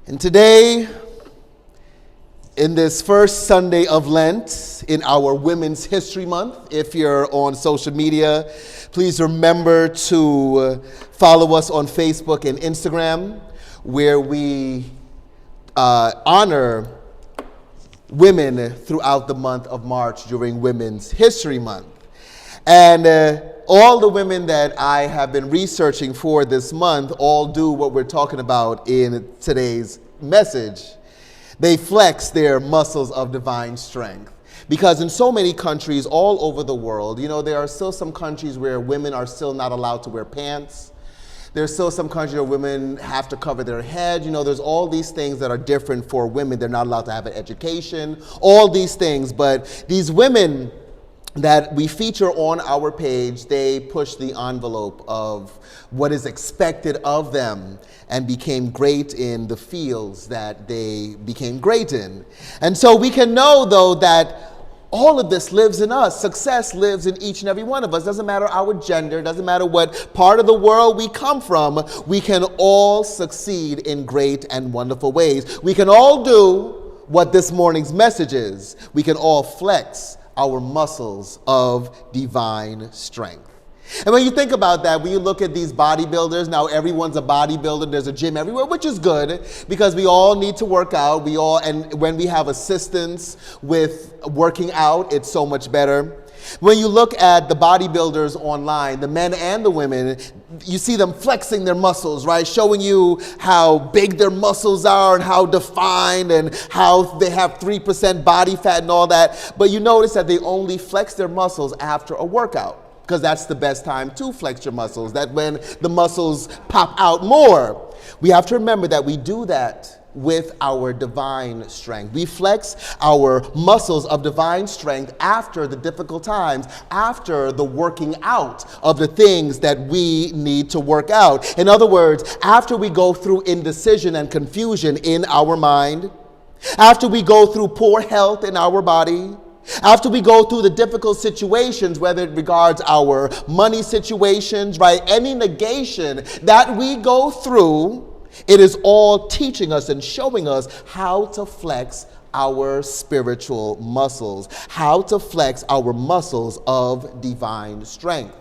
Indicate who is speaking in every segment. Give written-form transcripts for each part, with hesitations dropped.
Speaker 1: And today, in this first Sunday of Lent, in our Women's History Month, if you're on social media, please remember to follow us on Facebook and Instagram, where we honor women throughout the month of March during Women's History Month. And all the women that I have been researching for this month all do what we're talking about in today's message. They flex their muscles of divine strength. Because in so many countries all over the world, there are still some countries where women are still not allowed to wear pants. There's still some countries where women have to cover their head. There's all these things that are different for women. They're not allowed to have an education, all these things. But these women that we feature on our page, they push the envelope of what is expected of them and became great in the fields that they became great in. And so we can know, though, that all of this lives in us. Success lives in each and every one of us. Doesn't matter our gender, doesn't matter what part of the world we come from, we can all succeed in great and wonderful ways. We can all do what this morning's message is. We can all flex our muscles of divine strength. And when you think about that, when you look at these bodybuilders, now everyone's a bodybuilder, there's a gym everywhere, which is good because we all need to work out. And when we have assistance with working out, it's so much better. When you look at the bodybuilders online, the men and the women, you see them flexing their muscles, right? Showing you how big their muscles are and how defined and how they have 3% body fat and all that. But you notice that they only flex their muscles after a workout, because that's the best time to flex your muscles. That when the muscles pop out more. We have to remember that we do that with our divine strength. We flex our muscles of divine strength after the difficult times, after the working out of the things that we need to work out. In other words, after we go through indecision and confusion in our mind, after we go through poor health in our body, after we go through the difficult situations, whether it regards our money situations, right? Any negation that we go through, it is all teaching us and showing us how to flex our spiritual muscles, how to flex our muscles of divine strength.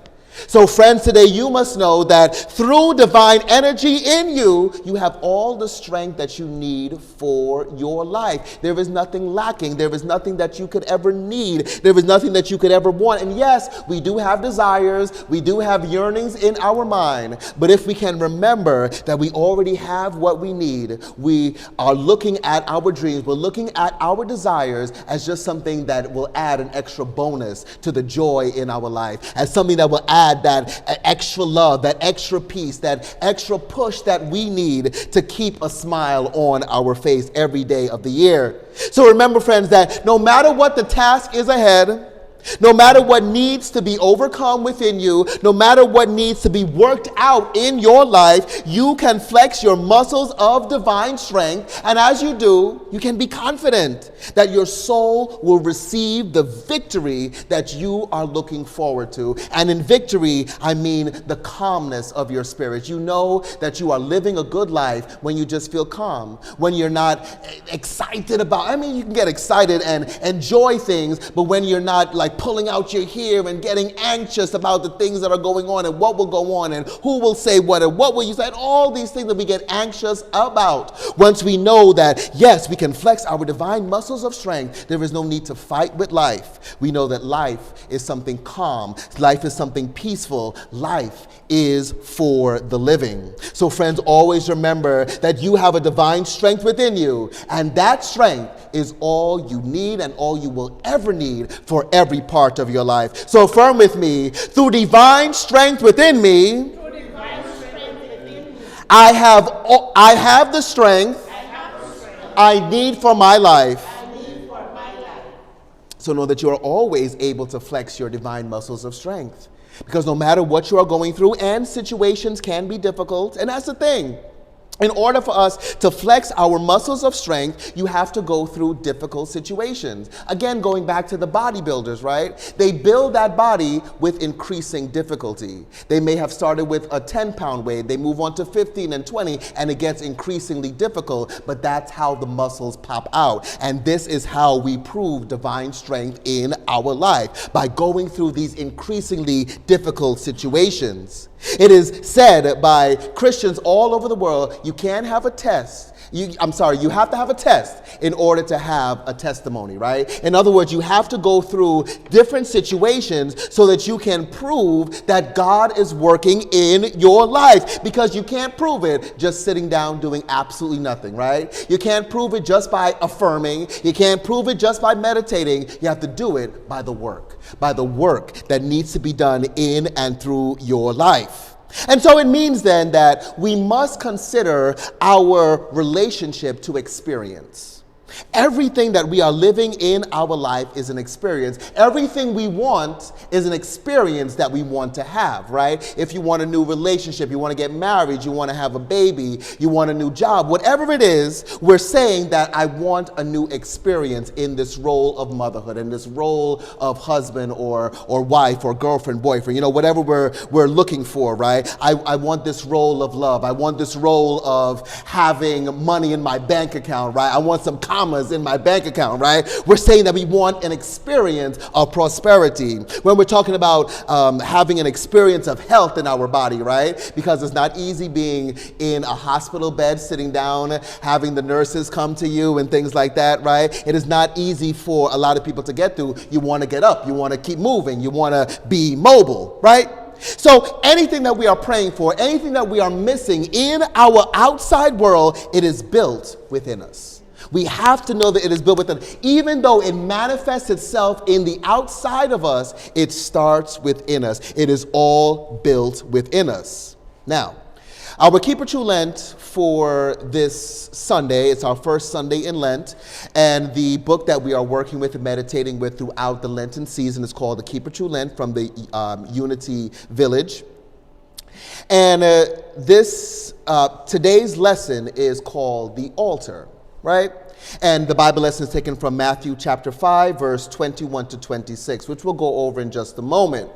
Speaker 1: So friends, today you must know that through divine energy in you, you have all the strength that you need for your life. There is nothing lacking. There is nothing that you could ever need. There is nothing that you could ever want. And yes, we do have desires. We do have yearnings in our mind. But if we can remember that we already have what we need, we are looking at our dreams, we're looking at our desires as just something that will add an extra bonus to the joy in our life, as something that will add that extra love, that extra peace, that extra push that we need to keep a smile on our face every day of the year. So remember, friends, that no matter what the task is ahead, no matter what needs to be overcome within you, no matter what needs to be worked out in your life, you can flex your muscles of divine strength. And as you do, you can be confident that your soul will receive the victory that you are looking forward to. And in victory, I mean the calmness of your spirit. You know that you are living a good life when you just feel calm, when you're not excited about, you can get excited and enjoy things, but when you're not like pulling out your hair and getting anxious about the things that are going on and what will go on and who will say what and what will you say, and all these things that we get anxious about. Once we know that, yes, we can flex our divine muscles of strength, there is no need to fight with life. We know that life is something calm. Life is something peaceful. Life is for the living. So friends, always remember that you have a divine strength within you, and that strength is all you need and all you will ever need for every part of your life. So affirm with me, through divine strength within me, I have the strength I need for my life. So know that you are always able to flex your divine muscles of strength. Because no matter what you are going through, and situations can be difficult, and that's the thing. In order for us to flex our muscles of strength, you have to go through difficult situations. Again, going back to the bodybuilders, right? They build that body with increasing difficulty. They may have started with a 10-pound weight. They move on to 15 and 20, and it gets increasingly difficult, but that's how the muscles pop out. And this is how we prove divine strength in our life, by going through these increasingly difficult situations. It is said by Christians all over the world, you can't have a test. You have to have a test in order to have a testimony, right? In other words, you have to go through different situations so that you can prove that God is working in your life, because you can't prove it just sitting down doing absolutely nothing, right? You can't prove it just by affirming. You can't prove it just by meditating. You have to do it by the work that needs to be done in and through your life. And so it means then that we must consider our relationship to experience. Everything that we are living in our life is an experience. Everything we want is an experience that we want to have, right? If you want a new relationship, you want to get married, you want to have a baby, you want a new job, whatever it is, we're saying that I want a new experience in this role of motherhood, in this role of husband or wife or girlfriend, boyfriend, whatever we're looking for, right? I want this role of love. I want this role of having money in my bank account, right? I want some commas in my bank account, right? We're saying that we want an experience of prosperity. When we're talking about having an experience of health in our body, right? Because it's not easy being in a hospital bed, sitting down, having the nurses come to you and things like that, right? It is not easy for a lot of people to get through. You want to get up. You want to keep moving. You want to be mobile, right? So anything that we are praying for, anything that we are missing in our outside world, it is built within us. We have to know that it is built within us. Even though it manifests itself in the outside of us, it starts within us. It is all built within us. Now, our Keep It True Lent for this Sunday, it's our first Sunday in Lent, and the book that we are working with and meditating with throughout the Lenten season is called the Keep It True Lent from the Unity Village. And today's lesson is called The Altar, right? And the Bible lesson is taken from Matthew chapter 5, verse 21 to 26, which we'll go over in just a moment.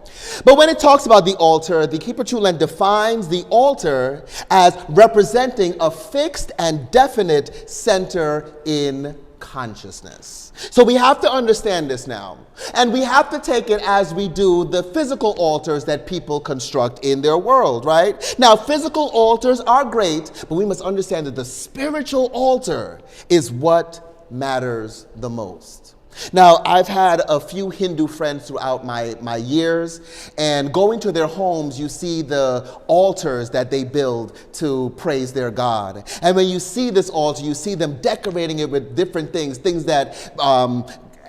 Speaker 1: But when it talks about the altar, the Keep It True Lent defines the altar as representing a fixed and definite center in consciousness. So we have to understand this now. And we have to take it as we do the physical altars that people construct in their world, right? Now, physical altars are great, but we must understand that the spiritual altar is what matters the most. Now, I've had a few Hindu friends throughout my years, and going to their homes, you see the altars that they build to praise their God. And when you see this altar, you see them decorating it with different things that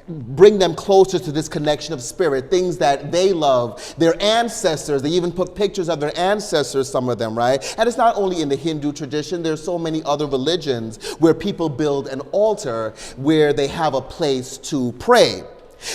Speaker 1: bring them closer to this connection of spirit, things that they love, their ancestors. They even put pictures of their ancestors, some of them, right? And it's not only in the Hindu tradition, there's so many other religions where people build an altar where they have a place to pray.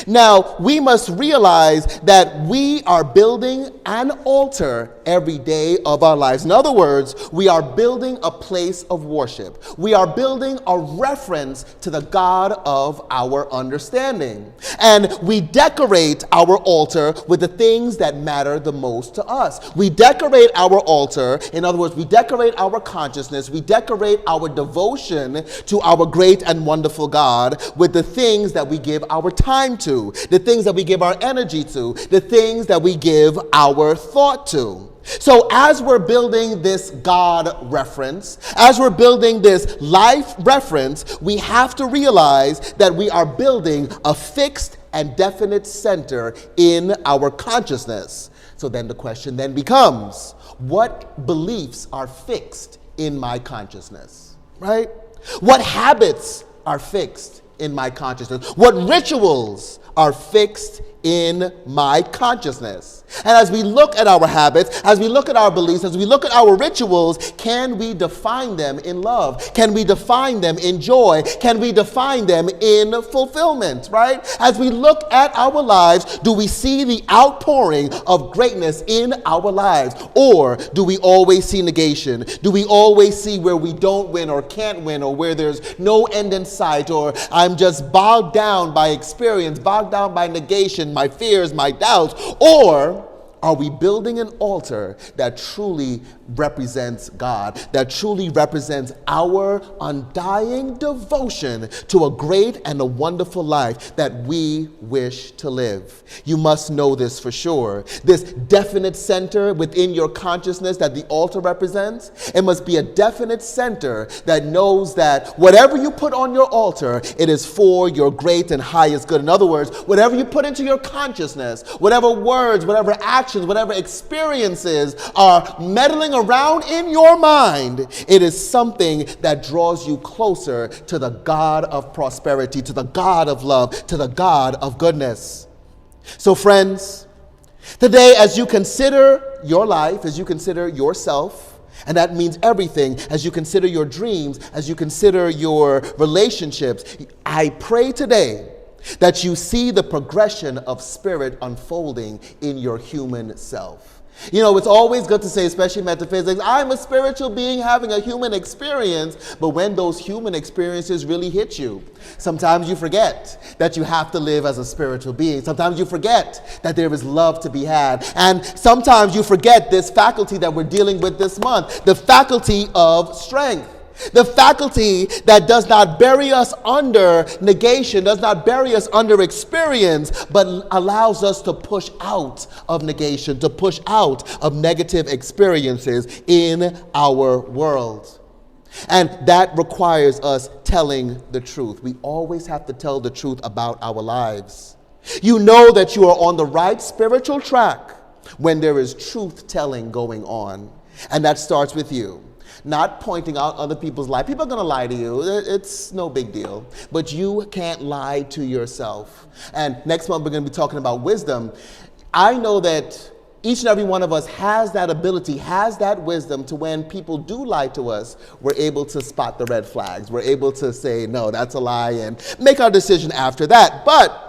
Speaker 1: Now, we must realize that we are building an altar every day of our lives. In other words, we are building a place of worship. We are building a reference to the God of our understanding. And we decorate our altar with the things that matter the most to us. We decorate our altar, in other words, we decorate our consciousness, we decorate our devotion to our great and wonderful God with the things that we give our time to, the things that we give our energy to, the things that we give our thought to. So as we're building this God reference, as we're building this life reference, we have to realize that we are building a fixed and definite center in our consciousness. So then the question then becomes, what beliefs are fixed in my consciousness, right? What habits are fixed in my consciousness? What rituals are fixed in my consciousness? And as we look at our habits, as we look at our beliefs, as we look at our rituals, can we define them in love? Can we define them in joy? Can we define them in fulfillment, right? As we look at our lives, do we see the outpouring of greatness in our lives? Or do we always see negation? Do we always see where we don't win or can't win, or where there's no end in sight, or I'm just bogged down by experience, bogged down by negation, my fears, my doubts? Or are we building an altar that truly represents God, that truly represents our undying devotion to a great and a wonderful life that we wish to live? You must know this for sure. This definite center within your consciousness that the altar represents, it must be a definite center that knows that whatever you put on your altar, it is for your great and highest good. In other words, whatever you put into your consciousness, whatever words, whatever actions, whatever experiences are meddling around in your mind, it is something that draws you closer to the God of prosperity, to the God of love, to the God of goodness. So friends, today as you consider your life, as you consider yourself, and that means everything, as you consider your dreams, as you consider your relationships, I pray today that you see the progression of spirit unfolding in your human self. You know, it's always good to say, especially metaphysics, I'm a spiritual being having a human experience, but when those human experiences really hit you, sometimes you forget that you have to live as a spiritual being. Sometimes you forget that there is love to be had. And sometimes you forget this faculty that we're dealing with this month, the faculty of strength. The faculty that does not bury us under negation, does not bury us under experience, but allows us to push out of negation, to push out of negative experiences in our world. And that requires us telling the truth. We always have to tell the truth about our lives. You know that you are on the right spiritual track when there is truth telling going on. And that starts with you. Not pointing out other people's life. People are going to lie to you. It's no big deal. But you can't lie to yourself. And next month we're going to be talking about wisdom. I know that each and every one of us has that ability, has that wisdom to when people do lie to us, we're able to spot the red flags. We're able to say, no, that's a lie, and make our decision after that. But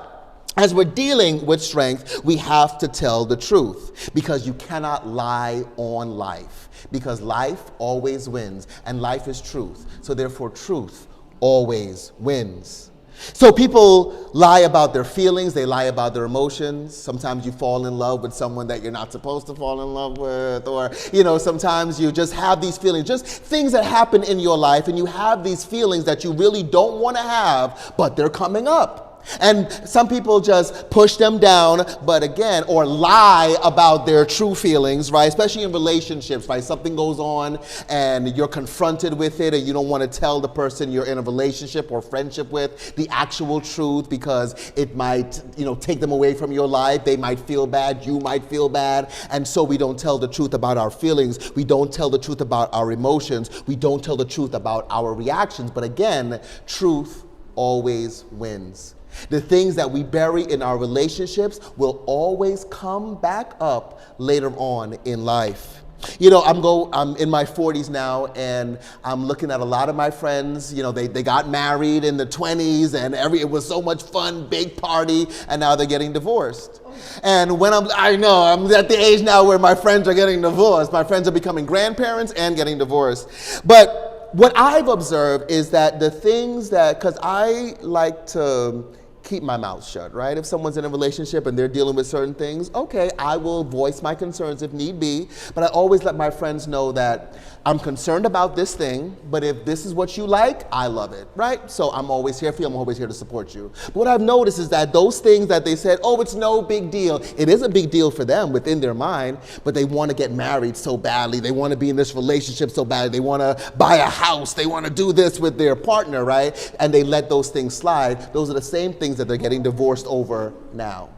Speaker 1: as we're dealing with strength, we have to tell the truth, because you cannot lie on life. Because life always wins, and life is truth. So therefore, truth always wins. So people lie about their feelings, they lie about their emotions. Sometimes you fall in love with someone that you're not supposed to fall in love with, or, sometimes you just have these feelings, just things that happen in your life, and you have these feelings that you really don't want to have, but they're coming up. And some people just push them down, but again, or lie about their true feelings, right? Especially in relationships, right? Something goes on and you're confronted with it, and you don't want to tell the person you're in a relationship or friendship with the actual truth, because it might, take them away from your life. They might feel bad. You might feel bad. And so we don't tell the truth about our feelings. We don't tell the truth about our emotions. We don't tell the truth about our reactions. But again, truth always wins. The things that we bury in our relationships will always come back up later on in life. I'm in my 40s now, and I'm looking at a lot of my friends. They got married in the 20s, and it was so much fun, big party, and now they're getting divorced. And when I'm at the age now where my friends are getting divorced. My friends are becoming grandparents and getting divorced. But what I've observed is that the things because I like to keep my mouth shut, right? If someone's in a relationship and they're dealing with certain things, okay, I will voice my concerns if need be, but I always let my friends know that I'm concerned about this thing, but if this is what you like, I love it, right? So I'm always here for you, I'm always here to support you. But what I've noticed is that those things that they said, oh, it's no big deal, it is a big deal for them within their mind, but they want to get married so badly, they want to be in this relationship so badly, they want to buy a house, they want to do this with their partner, right? And they let those things slide. Those are the same things that they're getting divorced over now.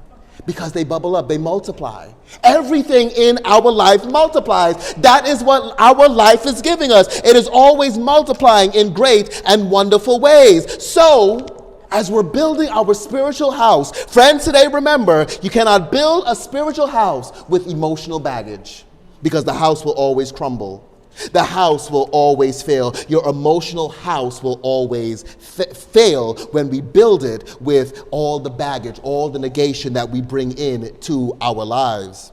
Speaker 1: Because they bubble up, they multiply. Everything in our life multiplies. That is what our life is giving us. It is always multiplying in great and wonderful ways. So, as we're building our spiritual house, friends, today remember, you cannot build a spiritual house with emotional baggage because the house will always crumble. The house will always fail. Your emotional house will always fail when we build it with all the baggage, all the negation that we bring in to our lives.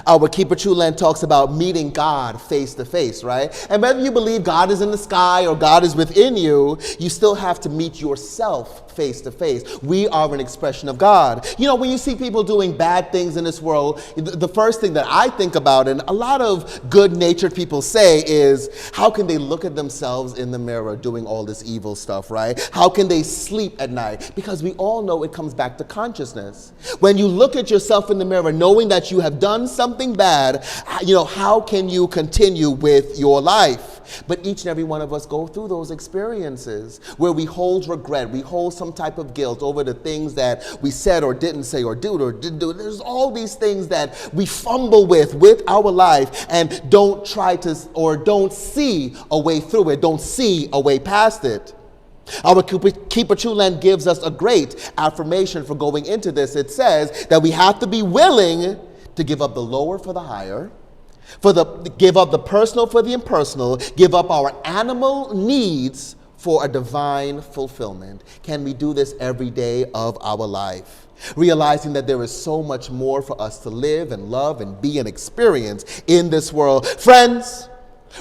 Speaker 1: Our Keep It True Lent talks about meeting God face to face, right? And whether you believe God is in the sky or God is within you, you still have to meet yourself face to face. We are an expression of God. You know, when you see people doing bad things in this world, the first thing that I think about, and a lot of good-natured people say, is how can they look at themselves in the mirror doing all this evil stuff, right? How can they sleep at night? Because we all know it comes back to consciousness. When you look at yourself in the mirror, knowing that you have done something bad, you know, how can you continue with your life? But each and every one of us go through those experiences where we hold regret, we hold some type of guilt over the things that we said or didn't say or do or didn't do. There's all these things that we fumble with our life and don't try to or don't see a way through it, don't see a way past it. Our Keep It True Lent gives us a great affirmation for going into this. It says that we have to be willing to give up the lower for the higher, give up the personal for the impersonal, give up our animal needs for a divine fulfillment. Can we do this every day of our life? Realizing that there is so much more for us to live and love and be and experience in this world. Friends,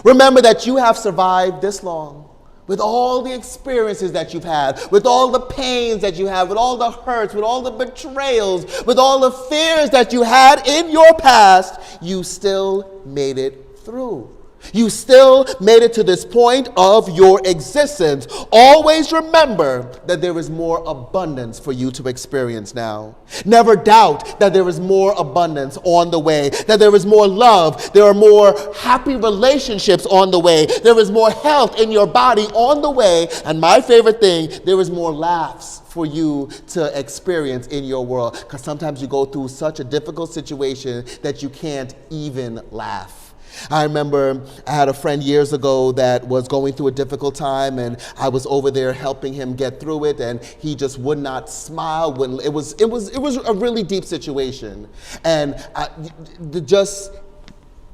Speaker 1: remember that you have survived this long. With all the experiences that you've had, with all the pains that you have, with all the hurts, with all the betrayals, with all the fears that you had in your past, you still made it through. You still made it to this point of your existence. Always remember that there is more abundance for you to experience now. Never doubt that there is more abundance on the way, that there is more love, there are more happy relationships on the way, there is more health in your body on the way, and my favorite thing, there is more laughs for you to experience in your world, because sometimes you go through such a difficult situation that you can't even laugh. I remember I had a friend years ago that was going through a difficult time, and I was over there helping him get through it, and he just would not smile. It was a really deep situation, and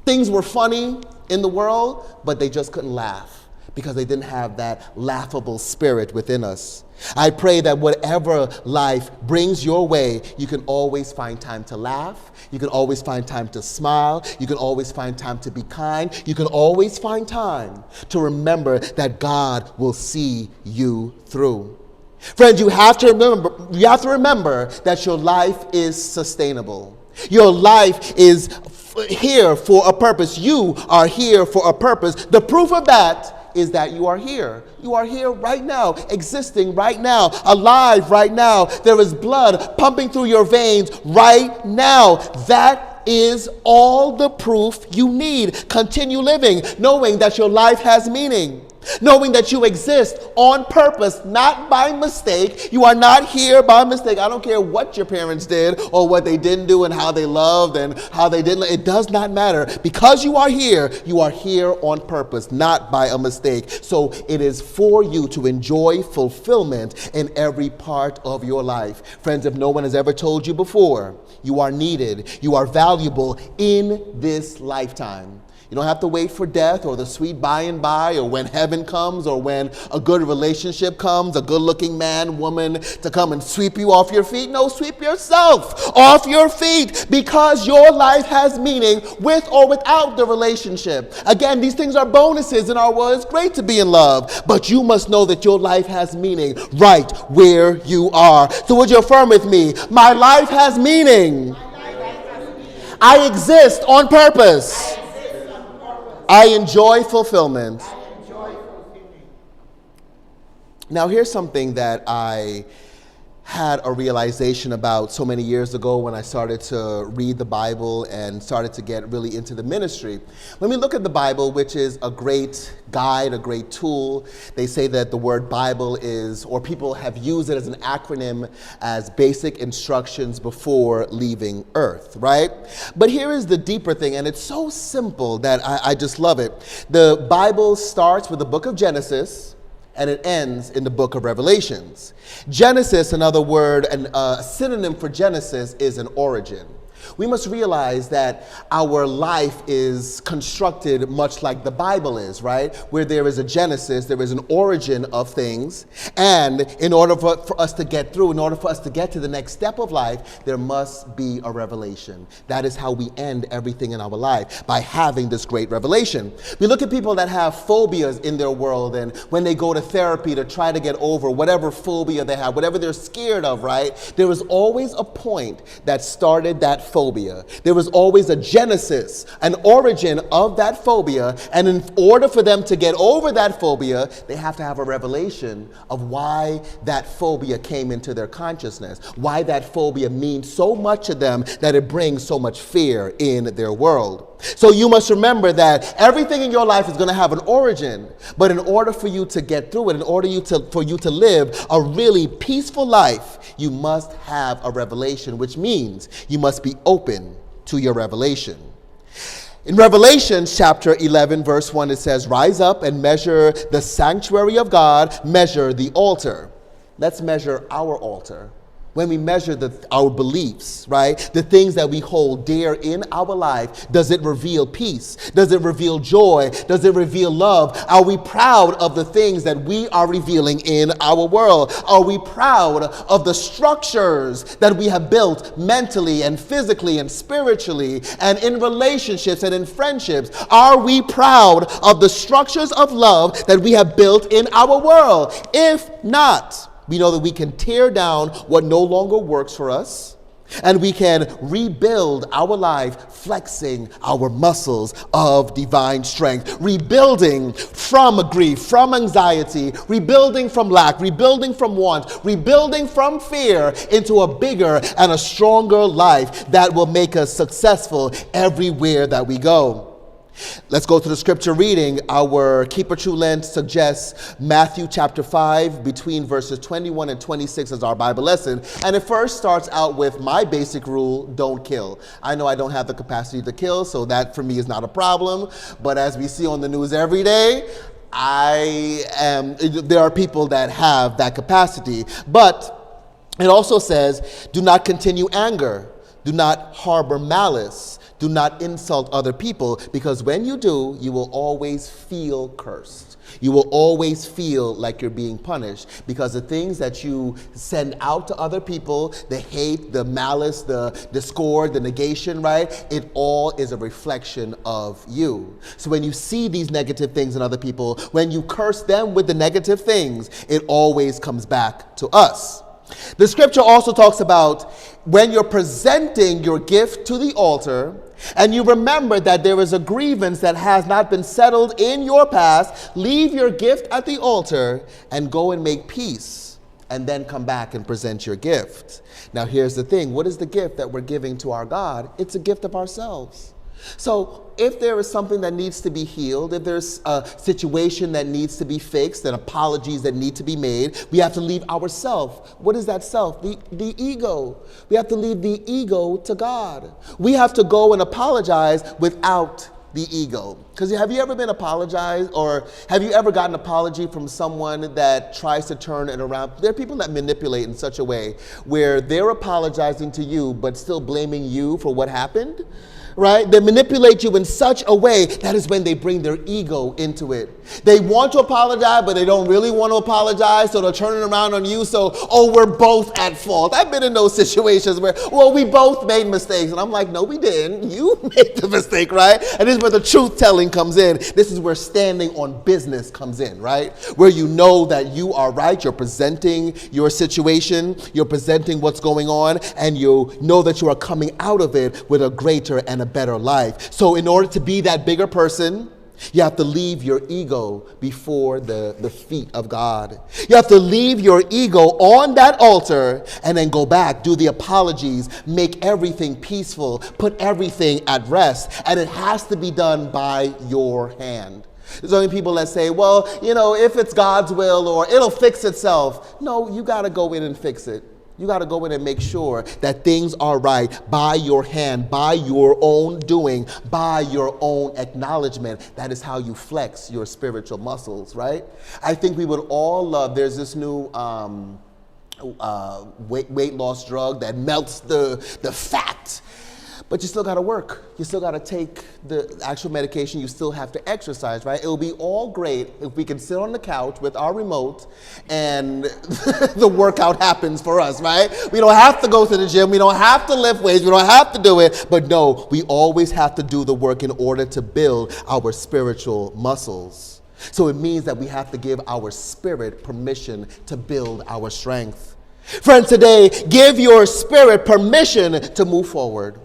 Speaker 1: things were funny in the world, but they just couldn't laugh because they didn't have that laughable spirit within us. I pray that whatever life brings your way, you can always find time to laugh. You can always find time to smile. You can always find time to be kind. You can always find time to remember that God will see you through. Friends, you have to remember that your life is sustainable. Your life is here for a purpose. You are here for a purpose. The proof of that is that you are here. You are here right now, existing right now, alive right now. There is blood pumping through your veins right now. That is all the proof you need. Continue living, knowing that your life has meaning. Knowing that you exist on purpose, not by mistake. You are not here by mistake. I don't care what your parents did or what they didn't do and how they loved and how they didn't. It does not matter. Because you are here on purpose, not by a mistake. So it is for you to enjoy fulfillment in every part of your life. Friends, if no one has ever told you before, you are needed, you are valuable in this lifetime. You don't have to wait for death or the sweet by and by or when heaven comes or when a good relationship comes, a good-looking man, woman to come and sweep you off your feet. No, sweep yourself off your feet because your life has meaning with or without the relationship. Again, these things are bonuses in our world. It's great to be in love, but you must know that your life has meaning right where you are. So would you affirm with me? My life has meaning. I exist on purpose. I enjoy fulfillment. Now, here's something that I had a realization about so many years ago when I started to read the Bible and started to get really into the ministry. When we look at the Bible, which is a great guide, a great tool, they say that the word Bible is, or people have used it as an acronym as basic instructions before leaving earth, right? But here is the deeper thing, and it's so simple that I just love it. The Bible starts with the book of Genesis and it ends in the book of Revelations. Genesis, another word, and a synonym for Genesis is an origin. We must realize that our life is constructed much like the Bible is, right? Where there is a genesis, there is an origin of things. And in order for us to get through, in order for us to get to the next step of life, there must be a revelation. That is how we end everything in our life, by having this great revelation. We look at people that have phobias in their world, and when they go to therapy to try to get over whatever phobia they have, whatever they're scared of, right? There is always a point that started that phobia. There was always a genesis, an origin of that phobia, and in order for them to get over that phobia, they have to have a revelation of why that phobia came into their consciousness, why that phobia means so much to them that it brings so much fear in their world. So you must remember that everything in your life is going to have an origin, but in order for you to get through it, in order for you to live a really peaceful life, you must have a revelation, which means you must be open to your revelation. In Revelation chapter 11, verse 1, it says, "Rise up and measure the sanctuary of God, measure the altar." Let's measure our altar. When we measure our beliefs, right? The things that we hold dear in our life, does it reveal peace? Does it reveal joy? Does it reveal love? Are we proud of the things that we are revealing in our world? Are we proud of the structures that we have built mentally and physically and spiritually and in relationships and in friendships? Are we proud of the structures of love that we have built in our world? If not, we know that we can tear down what no longer works for us, and we can rebuild our life, flexing our muscles of divine strength, rebuilding from grief, from anxiety, rebuilding from lack, rebuilding from want, rebuilding from fear into a bigger and a stronger life that will make us successful everywhere that we go. Let's go to the scripture reading. Our Keeper True Lent suggests Matthew chapter 5 between verses 21 and 26 as our Bible lesson. And it first starts out with my basic rule: don't kill. I know I don't have the capacity to kill, so that for me is not a problem. But as we see on the news every day, there are people that have that capacity. But it also says, do not continue anger. Do not harbor malice. Do not insult other people, because when you do, you will always feel cursed. You will always feel like you're being punished, because the things that you send out to other people, the hate, the malice, the discord, the negation, right? It all is a reflection of you. So when you see these negative things in other people, when you curse them with the negative things, it always comes back to us. The scripture also talks about when you're presenting your gift to the altar, and you remember that there is a grievance that has not been settled in your past, leave your gift at the altar and go and make peace, and then come back and present your gift. Now here's the thing. What is the gift that we're giving to our God? It's a gift of ourselves. So if there is something that needs to be healed, if there's a situation that needs to be fixed and apologies that need to be made, we have to leave ourself. What is that self? The ego. We have to leave the ego to God. We have to go and apologize without the ego. Because have you ever been apologized, or have you ever gotten an apology from someone that tries to turn it around? There are people that manipulate in such a way where they're apologizing to you but still blaming you for what happened. Right? They manipulate you in such a way. That is when they bring their ego into it. They want to apologize, but they don't really want to apologize, so they're turning around on you. So, we're both at fault. I've been in those situations where, we both made mistakes. And I'm like, no, we didn't. You made the mistake, right? And this is where the truth telling comes in. This is where standing on business comes in, right? Where you know that you are right. You're presenting your situation. You're presenting what's going on. And you know that you are coming out of it with a greater and a better life. So in order to be that bigger person, you have to leave your ego before the feet of God. You have to leave your ego on that altar and then go back, do the apologies, make everything peaceful, put everything at rest. And it has to be done by your hand. There's only people that say, if it's God's will, or it'll fix itself. No, you got to go in and fix it. You got to go in and make sure that things are right by your hand, by your own doing, by your own acknowledgement. That is how you flex your spiritual muscles, right? I think we would all love, there's this new weight loss drug that melts the fat. But you still got to work. You still got to take the actual medication. You still have to exercise, right? It will be all great if we can sit on the couch with our remote and the workout happens for us, right? We don't have to go to the gym. We don't have to lift weights. We don't have to do it. But no, we always have to do the work in order to build our spiritual muscles. So it means that we have to give our spirit permission to build our strength. Friends, today, give your spirit permission to move forward.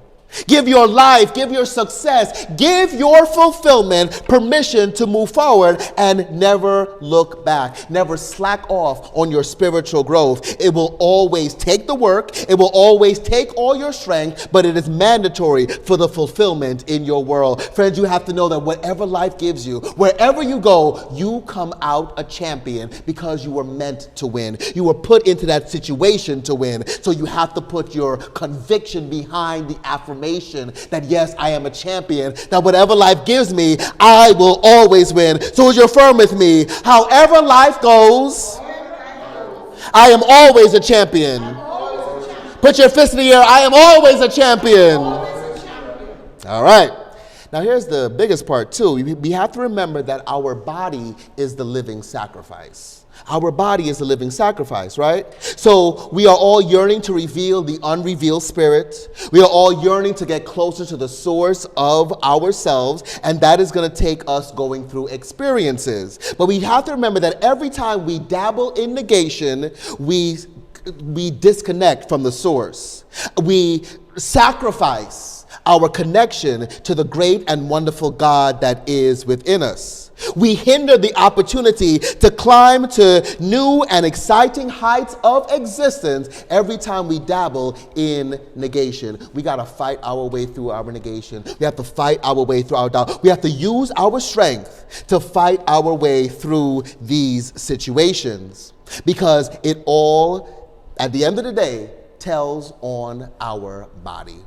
Speaker 1: Give your life, give your success, give your fulfillment permission to move forward and never look back. Never slack off on your spiritual growth. It will always take the work. It will always take all your strength, but it is mandatory for the fulfillment in your world. Friends, you have to know that whatever life gives you, wherever you go, you come out a champion because you were meant to win. You were put into that situation to win. So you have to put your conviction behind the affirmation that yes, I am a champion, that whatever life gives me, I will always win. So would you affirm with me, however life goes, I am always a champion. Put your fist in the air, I am always a champion. All right. Now here's the biggest part too. We have to remember that our body is the living sacrifice. Our body is a living sacrifice, right? So we are all yearning to reveal the unrevealed spirit. We are all yearning to get closer to the source of ourselves, and that is going to take us going through experiences. But we have to remember that every time we dabble in negation, we disconnect from the source. We sacrifice our connection to the great and wonderful God that is within us. We hinder the opportunity to climb to new and exciting heights of existence every time we dabble in negation. We got to fight our way through our negation. We have to fight our way through our doubt. We have to use our strength to fight our way through these situations, because it all, at the end of the day, tells on our body.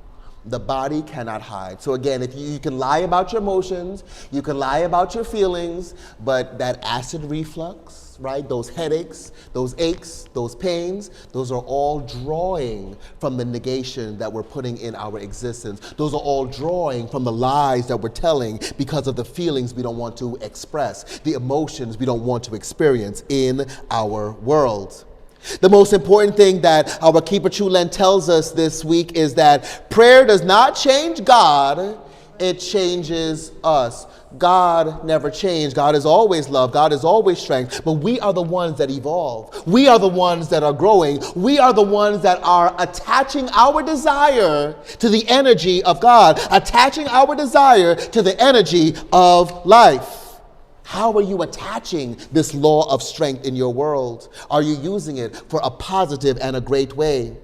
Speaker 1: The body cannot hide. So again, if you can lie about your emotions, you can lie about your feelings, but that acid reflux, right? Those headaches, those aches, those pains, those are all drawing from the negation that we're putting in our existence. Those are all drawing from the lies that we're telling because of the feelings we don't want to express, the emotions we don't want to experience in our world. The most important thing that our Keeper True Lent tells us this week is that prayer does not change God, it changes us. God never changed. God is always love. God is always strength. But we are the ones that evolve. We are the ones that are growing. We are the ones that are attaching our desire to the energy of God, attaching our desire to the energy of life. How are you attaching this law of strength in your world? Are you using it for a positive and a great way?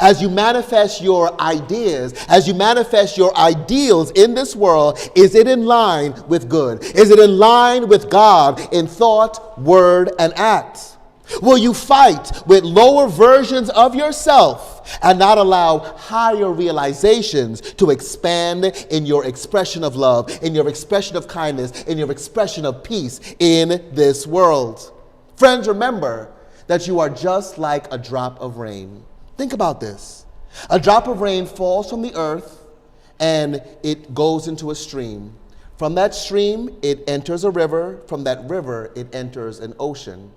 Speaker 1: As you manifest your ideas, as you manifest your ideals in this world, is it in line with good? Is it in line with God in thought, word, and act? Will you fight with lower versions of yourself and not allow higher realizations to expand in your expression of love, in your expression of kindness, in your expression of peace in this world? Friends, remember that you are just like a drop of rain. Think about this. A drop of rain falls from the earth and it goes into a stream. From that stream, it enters a river. From that river, it enters an ocean.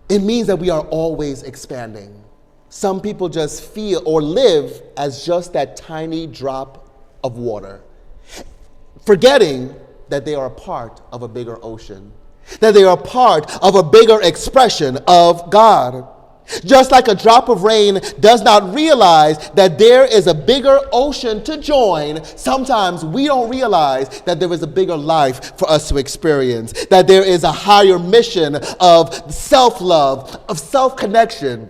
Speaker 1: It means that we are always expanding. Some people just feel or live as just that tiny drop of water, forgetting that they are a part of a bigger ocean, that they are a part of a bigger expression of God. Just like a drop of rain does not realize that there is a bigger ocean to join, sometimes we don't realize that there is a bigger life for us to experience, that there is a higher mission of self-love, of self-connection,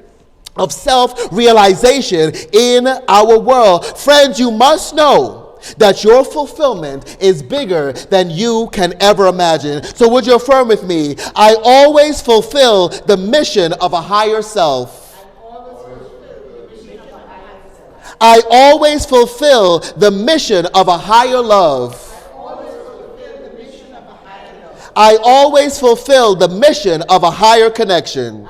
Speaker 1: of self-realization in our world. Friends, you must know that your fulfillment is bigger than you can ever imagine. So would you affirm with me, I always fulfill the mission of a higher self. I always fulfill the mission of a higher love. I always fulfill the mission of a higher connection.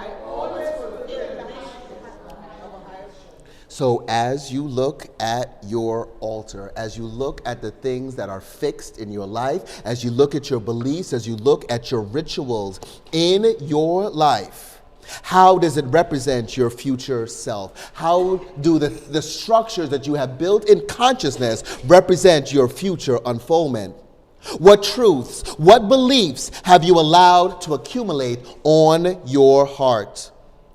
Speaker 1: So as you look at your altar, as you look at the things that are fixed in your life, as you look at your beliefs, as you look at your rituals in your life, how does it represent your future self? How do the structures that you have built in consciousness represent your future unfoldment? What truths, what beliefs have you allowed to accumulate on your heart?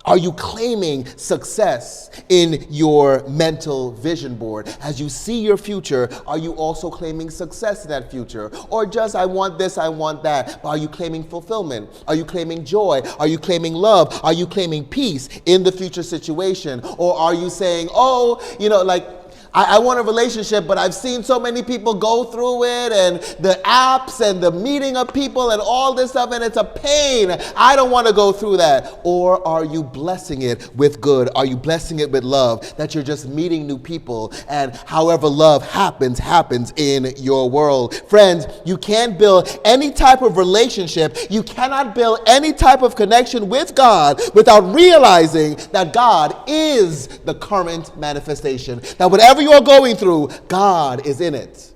Speaker 1: Are you claiming success in your mental vision board? As you see your future, are you also claiming success in that future? Or just, I want this, I want that. But are you claiming fulfillment? Are you claiming joy? Are you claiming love? Are you claiming peace in the future situation? Or are you saying, oh, I want a relationship, but I've seen so many people go through it, and the apps and the meeting of people and all this stuff, and it's a pain. I don't want to go through that. Or are you blessing it with good? Are you blessing it with love? That you're just meeting new people, and however love happens in your world. Friends, you can't build any type of relationship. You cannot build any type of connection with God without realizing that God is the current manifestation. That whatever you are going through, God is in it.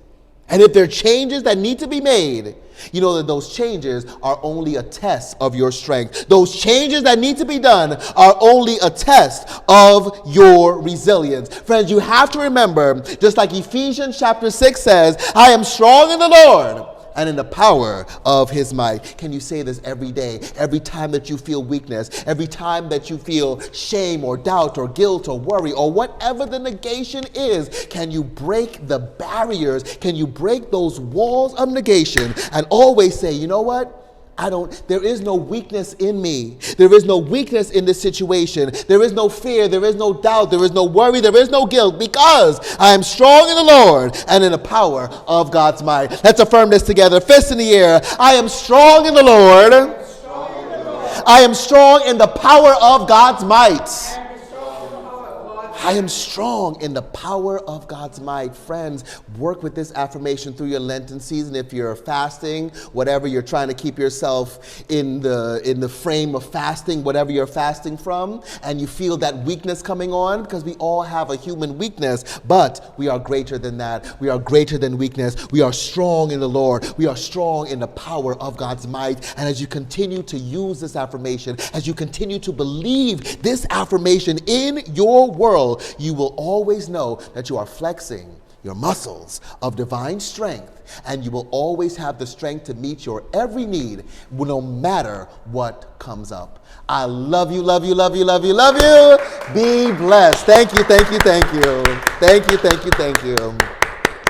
Speaker 1: And if there are changes that need to be made, you know that those changes are only a test of your strength. Those changes that need to be done are only a test of your resilience. Friends, you have to remember, just like Ephesians chapter 6 says, I am strong in the Lord and in the power of his might. Can you say this every day? Every time that you feel weakness, every time that you feel shame or doubt or guilt or worry or whatever the negation is, can you break the barriers? Can you break those walls of negation and always say, you know what? There is no weakness in me. There is no weakness in this situation. There is no fear. There is no doubt. There is no worry. There is no guilt, because I am strong in the Lord and in the power of God's might. Let's affirm this together. Fists in the air. I am strong in the Lord. I am strong in the power of God's might. I am strong in the power of God's might. Friends, work with this affirmation through your Lenten season. If you're fasting, whatever you're trying to keep yourself in the frame of fasting, whatever you're fasting from, and you feel that weakness coming on, because we all have a human weakness, but we are greater than that. We are greater than weakness. We are strong in the Lord. We are strong in the power of God's might. And as you continue to use this affirmation, as you continue to believe this affirmation in your world, you will always know that you are flexing your muscles of divine strength, and you will always have the strength to meet your every need, no matter what comes up. I love you, love you, love you, love you, love you. Be blessed. Thank you, thank you, thank you. Thank you, thank you, thank you.